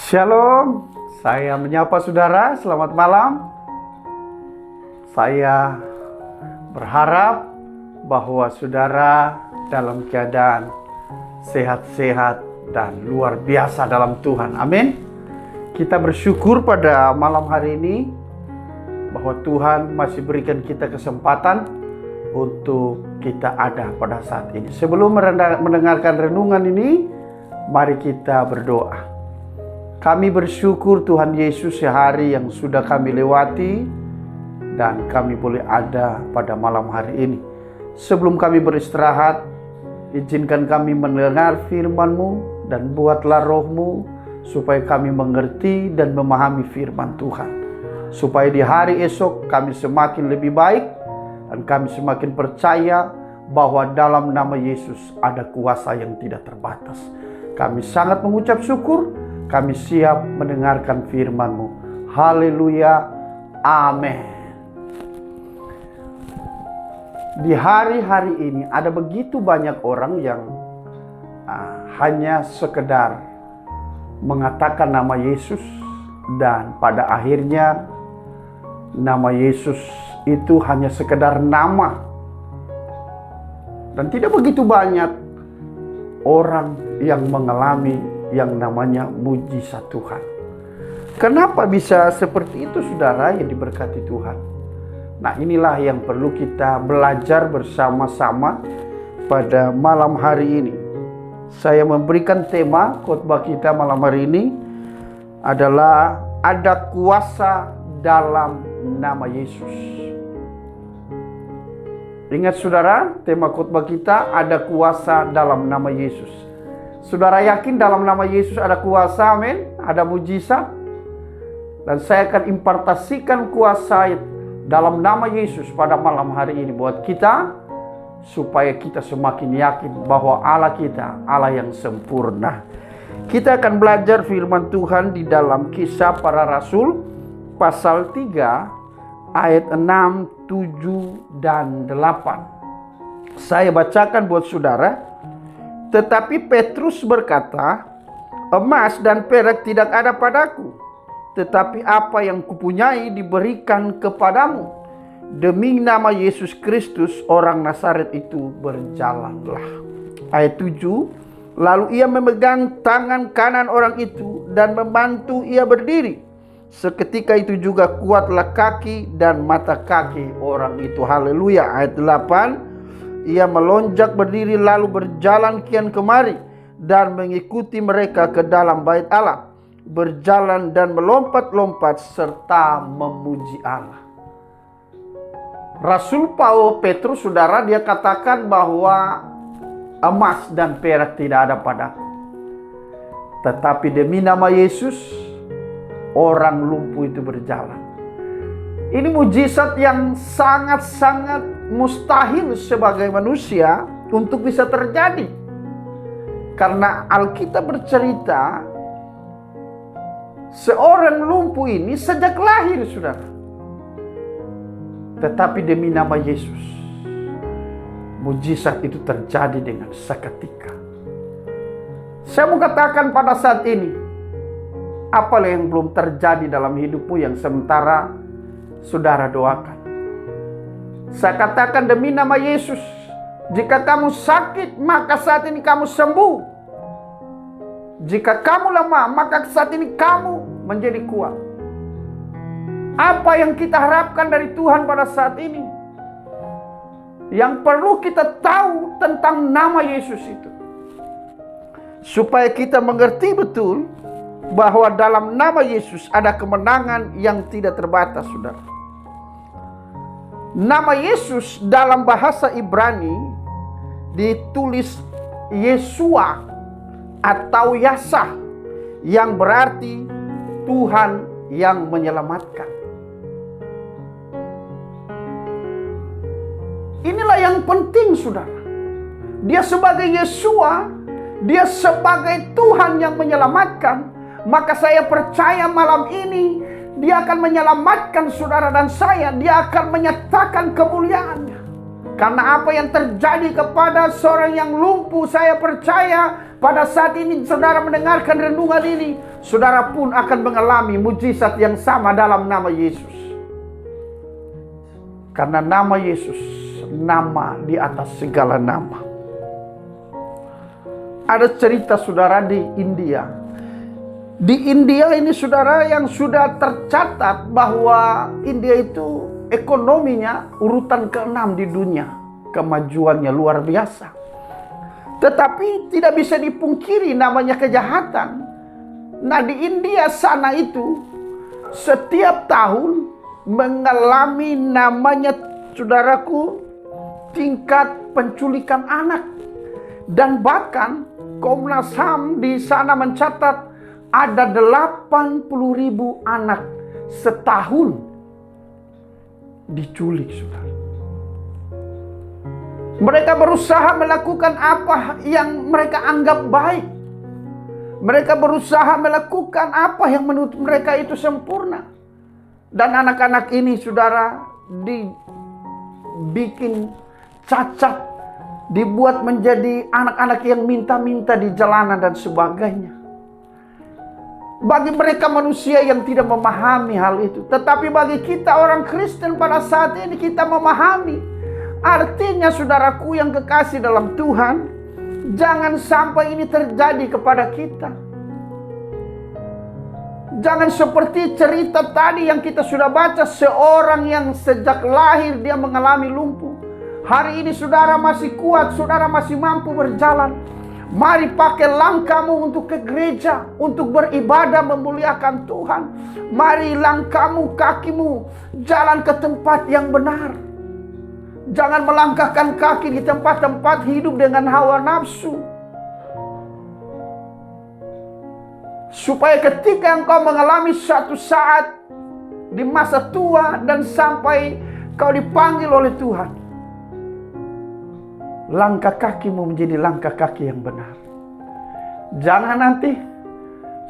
Shalom, saya menyapa saudara, selamat malam. Saya berharap bahwa saudara dalam keadaan sehat-sehat dan luar biasa dalam Tuhan. Amin. Kita bersyukur pada malam hari ini bahwa Tuhan masih berikan kita kesempatan untuk kita ada pada saat ini. Sebelum mendengarkan renungan ini, mari kita berdoa. Kami bersyukur Tuhan Yesus sehari yang sudah kami lewati dan kami boleh ada pada malam hari ini. Sebelum kami beristirahat, izinkan kami mendengar firman-Mu dan buatlah roh-Mu supaya kami mengerti dan memahami firman Tuhan. Supaya di hari esok kami semakin lebih baik dan kami semakin percaya bahwa dalam nama Yesus ada kuasa yang tidak terbatas. Kami sangat mengucap syukur. Kami siap mendengarkan firman-Mu. Haleluya. Amin. Di hari-hari ini ada begitu banyak orang yang hanya sekedar mengatakan nama Yesus, dan pada akhirnya nama Yesus itu hanya sekedar nama. Dan tidak begitu banyak orang yang mengalami yang namanya mujizat Tuhan. Kenapa bisa seperti itu saudara yang diberkati Tuhan? Nah, inilah yang perlu kita belajar bersama-sama pada malam hari ini. Saya memberikan tema khotbah kita malam hari ini adalah ada kuasa dalam nama Yesus. Ingat saudara, tema khotbah kita ada kuasa dalam nama Yesus. Saudara yakin dalam nama Yesus ada kuasa, amin? Ada mujizat. Dan saya akan impartasikan kuasa dalam nama Yesus pada malam hari ini buat kita, supaya kita semakin yakin bahwa Allah kita Allah yang sempurna. Kita akan belajar firman Tuhan di dalam Kisah Para Rasul pasal 3 ayat 6, 7 dan 8. Saya bacakan buat saudara. Tetapi Petrus berkata, emas dan perak tidak ada padaku, tetapi apa yang kupunyai diberikan kepadamu. Demi nama Yesus Kristus orang Nazaret itu berjalanlah. Ayat 7, lalu ia memegang tangan kanan orang itu dan membantu ia berdiri. Seketika itu juga kuatlah kaki dan mata kaki orang itu. Haleluya. Ayat 8, ia melonjak berdiri lalu berjalan kian kemari dan mengikuti mereka ke dalam bait Allah, berjalan dan melompat-lompat serta memuji Allah. Rasul Paul Petrus saudara, dia katakan bahwa emas dan perak tidak ada padaku, tetapi demi nama Yesus orang lumpuh itu berjalan. Ini mujizat yang sangat-sangat mustahil sebagai manusia untuk bisa terjadi. Karena Alkitab bercerita seorang lumpuh ini sejak lahir saudara. Tetapi demi nama Yesus mujizat itu terjadi dengan seketika. Saya mau katakan pada saat ini, apa yang belum terjadi dalam hidupmu yang sementara saudara doakan. Saya katakan demi nama Yesus, jika kamu sakit maka saat ini kamu sembuh. Jika kamu lemah maka saat ini kamu menjadi kuat. Apa yang kita harapkan dari Tuhan pada saat ini? Yang perlu kita tahu tentang nama Yesus itu, supaya kita mengerti betul bahwa dalam nama Yesus ada kemenangan yang tidak terbatas, saudara. Nama Yesus dalam bahasa Ibrani ditulis Yeshua atau Yasah, yang berarti Tuhan yang menyelamatkan. Inilah yang penting, saudara. Dia sebagai Yeshua, dia sebagai Tuhan yang menyelamatkan. Maka saya percaya malam ini dia akan menyelamatkan saudara dan saya. Dia akan menyatakan kemuliaannya. Karena apa yang terjadi kepada seorang yang lumpuh, saya percaya Pada saat ini saudara mendengarkan renungan ini, saudara pun akan mengalami mujizat yang sama dalam nama Yesus. Karena nama Yesus, nama di atas segala nama. Ada cerita saudara di India. Di India ini saudara yang sudah tercatat bahwa India itu ekonominya urutan ke-6 di dunia. Kemajuannya luar biasa. Tetapi tidak bisa dipungkiri namanya kejahatan. Nah, di India sana itu setiap tahun mengalami namanya saudaraku tingkat penculikan anak. Dan bahkan Komnas HAM di sana mencatat ada 80.000 anak setahun diculik, saudara. Mereka berusaha melakukan apa yang mereka anggap baik. Mereka berusaha melakukan apa yang menurut mereka itu sempurna. Dan anak-anak ini saudara dibikin cacat, dibuat menjadi anak-anak yang minta-minta di jalanan dan sebagainya. Bagi mereka manusia yang tidak memahami hal itu. Tetapi bagi kita orang Kristen pada saat ini kita memahami. Artinya saudaraku yang kekasih dalam Tuhan, jangan sampai ini terjadi kepada kita. Jangan seperti cerita tadi yang kita sudah baca, seorang yang sejak lahir dia mengalami lumpuh. Hari ini saudara masih kuat, saudara masih mampu berjalan. Mari pakai langkahmu untuk ke gereja, untuk beribadah memuliakan Tuhan. Mari langkahmu, kakimu jalan ke tempat yang benar. Jangan melangkahkan kaki di tempat-tempat hidup dengan hawa nafsu. Supaya ketika engkau mengalami suatu saat di masa tua dan sampai kau dipanggil oleh Tuhan, langkah kakimu menjadi langkah kaki yang benar. Jangan nanti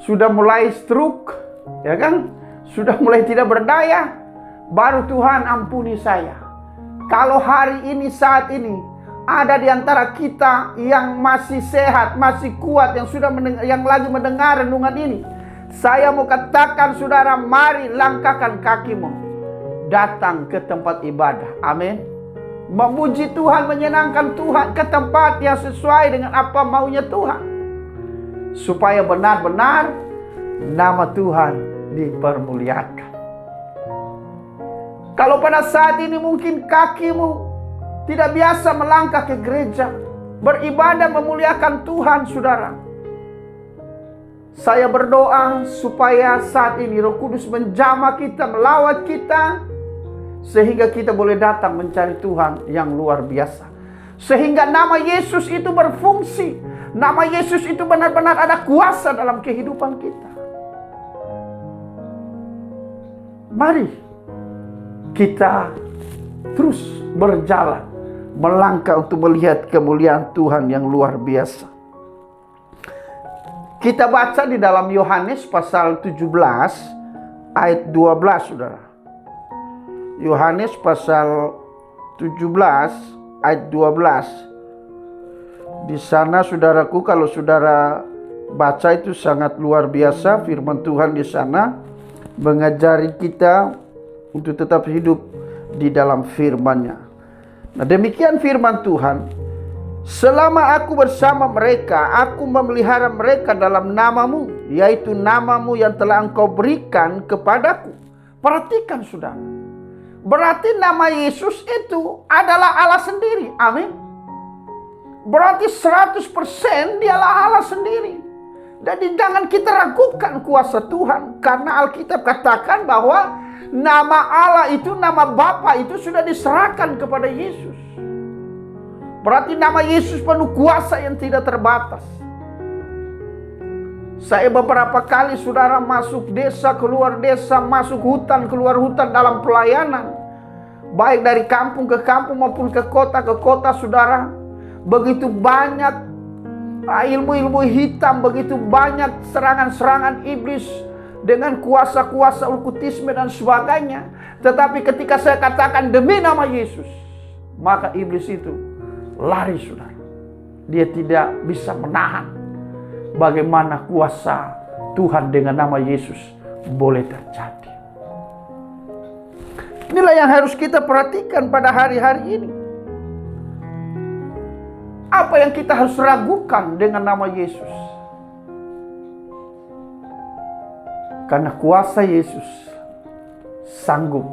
sudah mulai stroke, ya kan? Sudah mulai tidak berdaya, baru Tuhan ampuni saya. Kalau hari ini, saat ini, ada di antara kita yang masih sehat, masih kuat, yang lagi mendengar renungan ini, saya mau katakan saudara, mari langkahkan kakimu, datang ke tempat ibadah. Amin. Memuji Tuhan, menyenangkan Tuhan ke tempat yang sesuai dengan apa maunya Tuhan. Supaya benar-benar nama Tuhan dipermuliakan. Kalau pada saat ini mungkin kakimu tidak biasa melangkah ke gereja, beribadah memuliakan Tuhan, saudara. Saya berdoa supaya saat ini Roh Kudus menjamah kita, melawat kita, sehingga kita boleh datang mencari Tuhan yang luar biasa. Sehingga nama Yesus itu berfungsi. Nama Yesus itu benar-benar ada kuasa dalam kehidupan kita. Mari kita terus berjalan, melangkah untuk melihat kemuliaan Tuhan yang luar biasa. Kita baca di dalam Yohanes pasal 17 ayat 12, saudara. Yohanes pasal 17 ayat 12. Di sana saudaraku, kalau saudara baca itu sangat luar biasa. Firman Tuhan di sana mengajari kita untuk tetap hidup di dalam firman-Nya. Nah, demikian firman Tuhan. Selama aku bersama mereka, aku memelihara mereka dalam namamu, yaitu namamu yang telah engkau berikan kepadaku. Perhatikan saudara. Berarti nama Yesus itu adalah Allah sendiri. Amin. Berarti 100% dialah Allah sendiri. Jadi jangan kita ragukan kuasa Tuhan. Karena Alkitab katakan bahwa nama Allah itu, nama Bapa itu sudah diserahkan kepada Yesus. Berarti nama Yesus penuh kuasa yang tidak terbatas. Saya beberapa kali saudara masuk desa, keluar desa, masuk hutan, keluar hutan dalam pelayanan. Baik dari kampung ke kampung maupun ke kota saudara. Begitu banyak ilmu-ilmu hitam, begitu banyak serangan-serangan iblis dengan kuasa-kuasa okkultisme dan sebagainya. Tetapi ketika saya katakan demi nama Yesus, maka iblis itu lari, saudara. Dia tidak bisa menahan. bagaimana kuasa Tuhan dengan nama Yesus boleh terjadi. Inilah yang harus kita perhatikan pada hari-hari ini. Apa yang kita harus ragukan dengan nama Yesus? Karena kuasa Yesus sanggup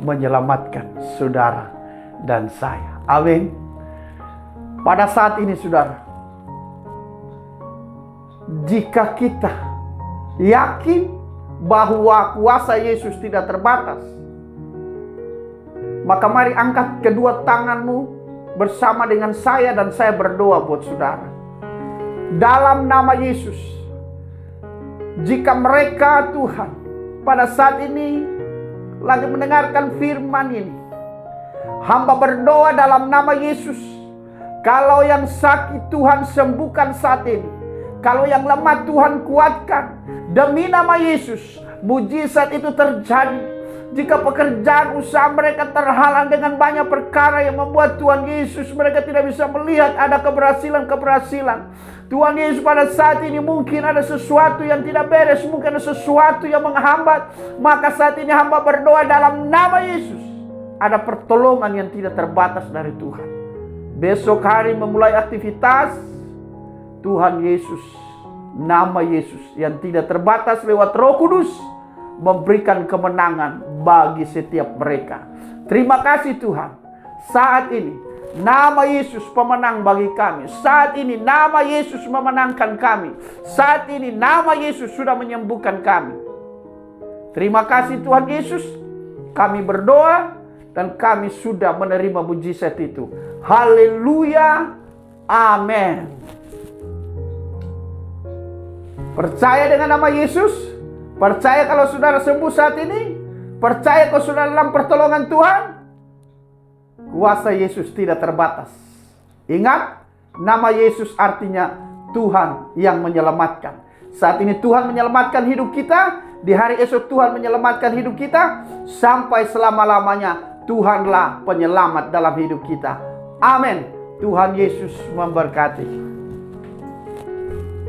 menyelamatkan saudara dan saya. Amin. Pada saat ini saudara, jika kita yakin bahwa kuasa Yesus tidak terbatas, maka mari angkat kedua tanganmu bersama dengan saya dan saya berdoa buat saudara. Dalam nama Yesus, jika mereka Tuhan pada saat ini lagi mendengarkan firman ini, hamba berdoa dalam nama Yesus, kalau yang sakit Tuhan sembuhkan saat ini, kalau yang lemah Tuhan kuatkan. Demi nama Yesus, mujizat itu terjadi. Jika pekerjaan usaha mereka terhalang dengan banyak perkara yang membuat Tuhan Yesus mereka tidak bisa melihat ada keberhasilan-keberhasilan. Tuhan Yesus pada saat ini mungkin ada sesuatu yang tidak beres, mungkin ada sesuatu yang menghambat. Maka saat ini hamba berdoa dalam nama Yesus, ada pertolongan yang tidak terbatas dari Tuhan. Besok hari memulai aktivitas, Tuhan Yesus, nama Yesus yang tidak terbatas lewat Roh Kudus memberikan kemenangan bagi setiap mereka. Terima kasih Tuhan. Saat ini nama Yesus pemenang bagi kami. Saat ini nama Yesus memenangkan kami. Saat ini nama Yesus sudah menyembuhkan kami. Terima kasih Tuhan Yesus. Kami berdoa dan kami sudah menerima mujizat itu. Haleluya. Amin. Percaya dengan nama Yesus. Percaya kalau saudara sembuh saat ini. Percaya kalau saudara dalam pertolongan Tuhan. Kuasa Yesus tidak terbatas. Ingat, nama Yesus artinya Tuhan yang menyelamatkan. Saat ini Tuhan menyelamatkan hidup kita. Di hari esok Tuhan menyelamatkan hidup kita. Sampai selama-lamanya Tuhanlah penyelamat dalam hidup kita. Amin. Tuhan Yesus memberkati.